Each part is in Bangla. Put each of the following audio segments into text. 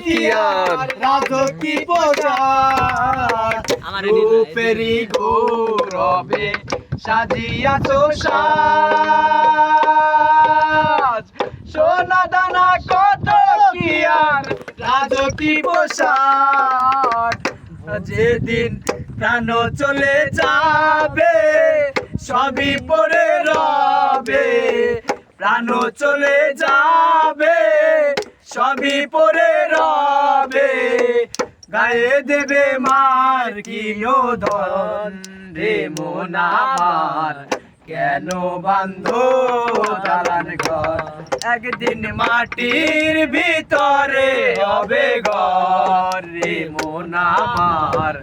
কি আর রাজকী পোশাক রূপেরই গৌরবে সাজিয়াছ সাজ সোনা দানা কত কি আর রাজকী পোশাক যেদিন প্রাণ চলে যাবে সবই পরে রবে প্রাণ চলে যাবে সবই পরে রবে গায়ে দেবে মার কিনো ধন রে মন আমার কেন বান্ধো দালান ঘর একদিন মাটির ভিতরে হবে ঘর রে মন আমার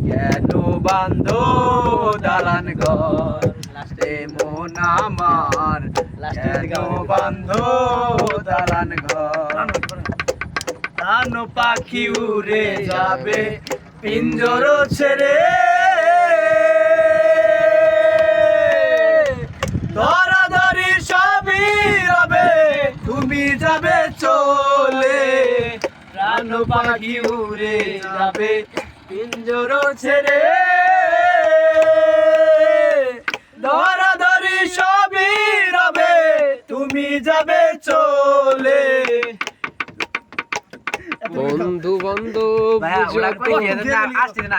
কেন বান্ধো দালান ঘর রে মন আমার কেন বান্ধো দালান ঘর ধান পাখি উড়ে যাবে পিঞ্জর ছেড়ে ধরাধরি সবই রবে তুমি যাবে চলে প্রাণ পাখি উড়ে যাবে পিঞ্জর ছেড়ে ধরাধরি সবই রবে তুমি যাবে চলে বন্ধু বন্ধু ভাইয়া ওরা কই আসছে না